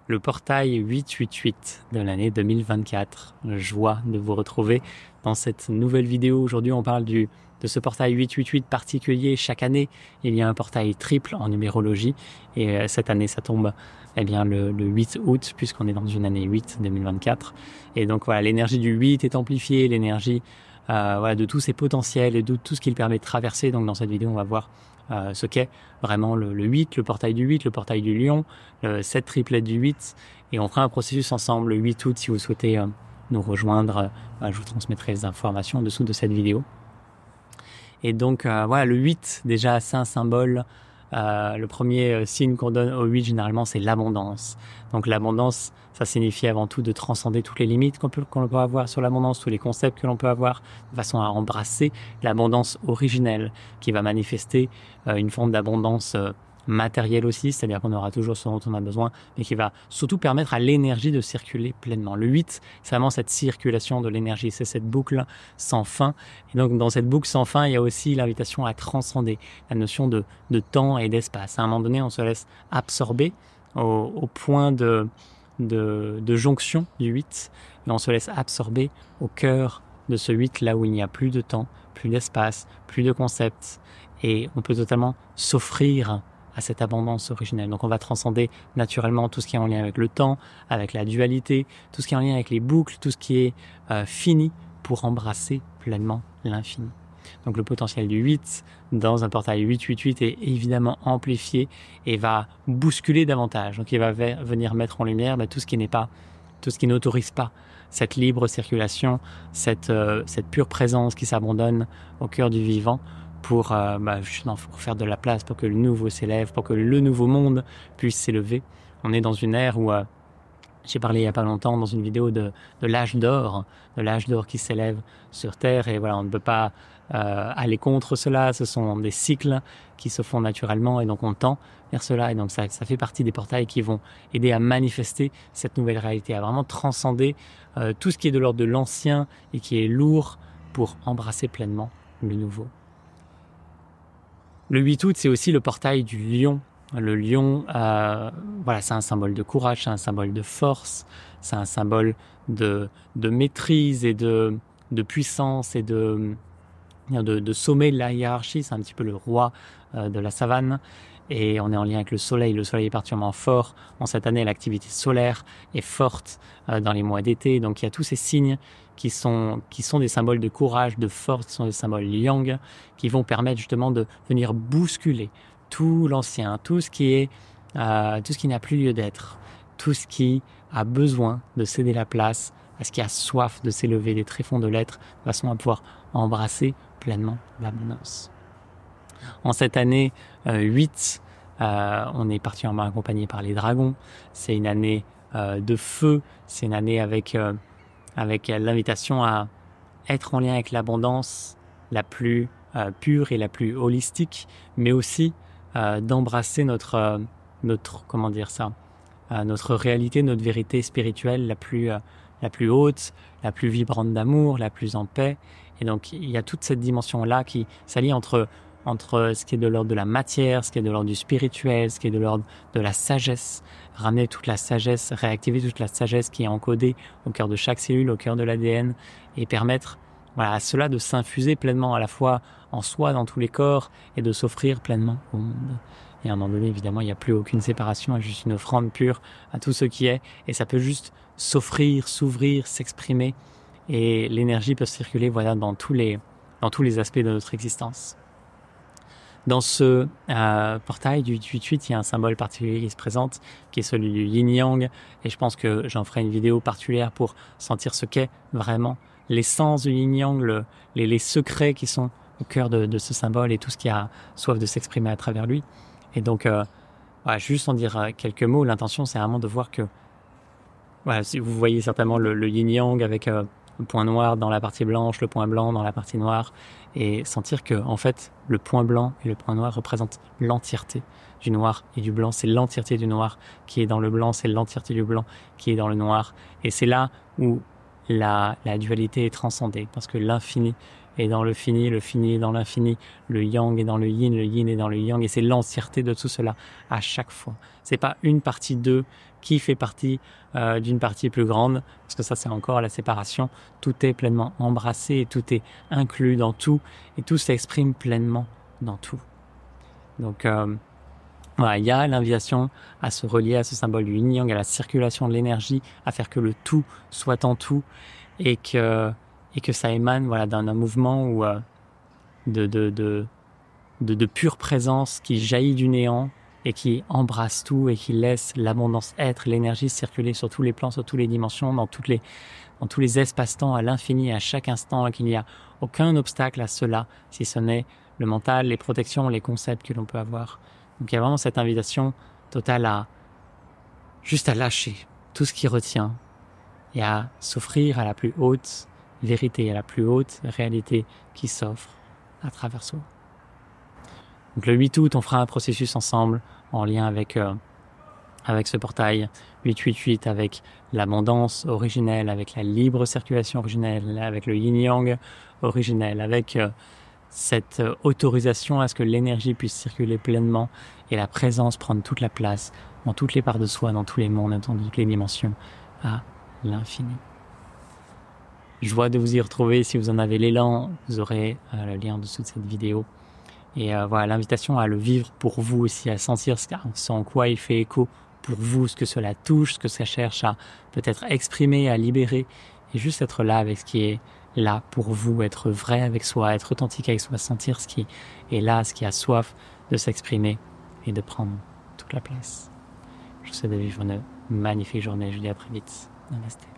le portail 888 de l'année 2024. Joie de vous retrouver dans cette nouvelle vidéo. Aujourd'hui, on parle de ce portail 888 particulier. Chaque année, il y a un portail triple en numérologie. Et cette année, ça tombe bien, le 8 août, puisqu'on est dans une année 8 2024. Et donc, voilà, l'énergie du 8 est amplifiée, l'énergie de tous ses potentiels et de tout ce qu'il permet de traverser. Donc, dans cette vidéo, on va voir ce qu'est vraiment le 8, le portail du 8, le portail du lion, cette triplette du 8, et on fera un processus ensemble le 8 août si vous souhaitez nous rejoindre. Je vous transmettrai les informations en dessous de cette vidéo. Et donc voilà, le 8, déjà c'est un symbole. Le premier signe qu'on donne au 8 généralement, c'est l'abondance. Donc l'abondance, ça signifie avant tout de transcender toutes les limites qu'on peut avoir sur l'abondance, tous les concepts que l'on peut avoir, de façon à embrasser l'abondance originelle qui va manifester une forme d'abondance matérielle aussi, c'est-à-dire qu'on aura toujours ce dont on a besoin, mais qui va surtout permettre à l'énergie de circuler pleinement. Le 8, c'est vraiment cette circulation de l'énergie, c'est cette boucle sans fin. Et donc dans cette boucle sans fin, il y a aussi l'invitation à transcender la notion de temps et d'espace. À un moment donné, on se laisse absorber au point de jonction du 8, et on se laisse absorber au cœur de ce 8, là où il n'y a plus de temps, plus d'espace, plus de concepts, et on peut totalement s'offrir à cette abondance originelle. Donc on va transcender naturellement tout ce qui est en lien avec le temps, avec la dualité, tout ce qui est en lien avec les boucles, tout ce qui est fini, pour embrasser pleinement l'infini. Donc le potentiel du 8 dans un portail 888 est évidemment amplifié et va bousculer davantage. Donc il va venir mettre en lumière tout ce qui n'est pas, tout ce qui n'autorise pas cette libre circulation, cette pure présence qui s'abandonne au cœur du vivant pour faire de la place, pour que le nouveau s'élève, pour que le nouveau monde puisse s'élever. On est dans une ère où j'ai parlé il n'y a pas longtemps dans une vidéo de l'âge d'or qui s'élève sur Terre, et voilà, on ne peut pas aller contre cela. Ce sont des cycles qui se font naturellement, et donc on tend vers cela, et donc ça fait partie des portails qui vont aider à manifester cette nouvelle réalité, à vraiment transcender tout ce qui est de l'ordre de l'ancien et qui est lourd pour embrasser pleinement le nouveau. Le 8 août, c'est aussi le portail du lion. Le lion, c'est un symbole de courage, c'est un symbole de force, c'est un symbole de maîtrise et de puissance et de sommet de la hiérarchie. C'est un petit peu le roi de la savane. Et on est en lien avec le soleil. Le soleil est particulièrement fort. En cette année, l'activité solaire est forte dans les mois d'été. Donc il y a tous ces signes qui sont des symboles de courage, de force, qui sont des symboles yang, qui vont permettre justement de venir bousculer tout l'ancien, tout ce qui n'a plus lieu d'être, tout ce qui a besoin de céder la place à ce qui a soif de s'élever des tréfonds de l'être, de façon à pouvoir embrasser pleinement l'abondance. En cette année 8, on est particulièrement accompagné par les dragons. C'est une année de feu, c'est une année avec l'invitation à être en lien avec l'abondance la plus pure et la plus holistique, mais aussi d'embrasser notre réalité, notre vérité spirituelle la plus haute, la plus vibrante d'amour, la plus en paix. Et donc il y a toute cette dimension-là qui s'allie entre ce qui est de l'ordre de la matière, ce qui est de l'ordre du spirituel, ce qui est de l'ordre de la sagesse, ramener toute la sagesse, réactiver toute la sagesse qui est encodée au cœur de chaque cellule, au cœur de l'ADN, et permettre à cela de s'infuser pleinement à la fois en soi, dans tous les corps, et de s'offrir pleinement au monde. Et à un moment donné, évidemment, il n'y a plus aucune séparation, il y a juste une offrande pure à tout ce qui est, et ça peut juste s'offrir, s'ouvrir, s'exprimer, et l'énergie peut circuler dans tous les aspects de notre existence. Dans ce portail du 888, il y a un symbole particulier qui se présente, qui est celui du yin-yang, et je pense que j'en ferai une vidéo particulière pour sentir ce qu'est vraiment l'essence du yin-yang, les secrets qui sont au cœur de ce symbole et tout ce qui a soif de s'exprimer à travers lui. Et donc, juste en dire quelques mots, l'intention c'est vraiment de voir que, si vous voyez certainement le yin-yang avec le point noir dans la partie blanche, le point blanc dans la partie noire, et sentir que en fait le point blanc et le point noir représentent l'entièreté du noir et du blanc. C'est l'entièreté du noir qui est dans le blanc, c'est l'entièreté du blanc qui est dans le noir, et c'est là où la dualité est transcendée, parce que l'infini est dans le fini est dans l'infini, le yang est dans le yin est dans le yang, et c'est l'entièreté de tout cela à chaque fois. C'est pas une partie d'eux qui fait partie d'une partie plus grande, parce que ça c'est encore la séparation, tout est pleinement embrassé, et tout est inclus dans tout, et tout s'exprime pleinement dans tout. Donc voilà, il y a l'invitation à se relier à ce symbole du yin-yang, à la circulation de l'énergie, à faire que le tout soit en tout, et que ça émane voilà, d'un mouvement où, de pure présence qui jaillit du néant et qui embrasse tout et qui laisse l'abondance être, l'énergie circuler sur tous les plans, sur toutes les dimensions, dans tous les espaces-temps, à l'infini, à chaque instant, et qu'il n'y a aucun obstacle à cela, si ce n'est le mental, les protections, les concepts que l'on peut avoir. Donc il y a vraiment cette invitation totale à juste à lâcher tout ce qui retient et à s'offrir à la plus haute vérité, à la plus haute réalité qui s'offre à travers soi. Donc le 8 août, on fera un processus ensemble en lien avec ce portail 888, avec l'abondance originelle, avec la libre circulation originelle, avec le yin-yang originel, avec cette autorisation à ce que l'énergie puisse circuler pleinement et la présence prendre toute la place dans toutes les parts de soi, dans tous les mondes, dans toutes les dimensions, à l'infini. Joie de vous y retrouver. Si vous en avez l'élan, vous aurez le lien en dessous de cette vidéo. Et voilà, l'invitation à le vivre pour vous aussi, à sentir ce en quoi il fait écho pour vous, ce que cela touche, ce que ça cherche à peut-être exprimer, à libérer, et juste être là avec ce qui est là pour vous, être vrai avec soi, être authentique avec soi, sentir ce qui est là, ce qui a soif de s'exprimer et de prendre toute la place. Je vous souhaite de vivre une magnifique journée. Je vous dis à très vite. Namasté.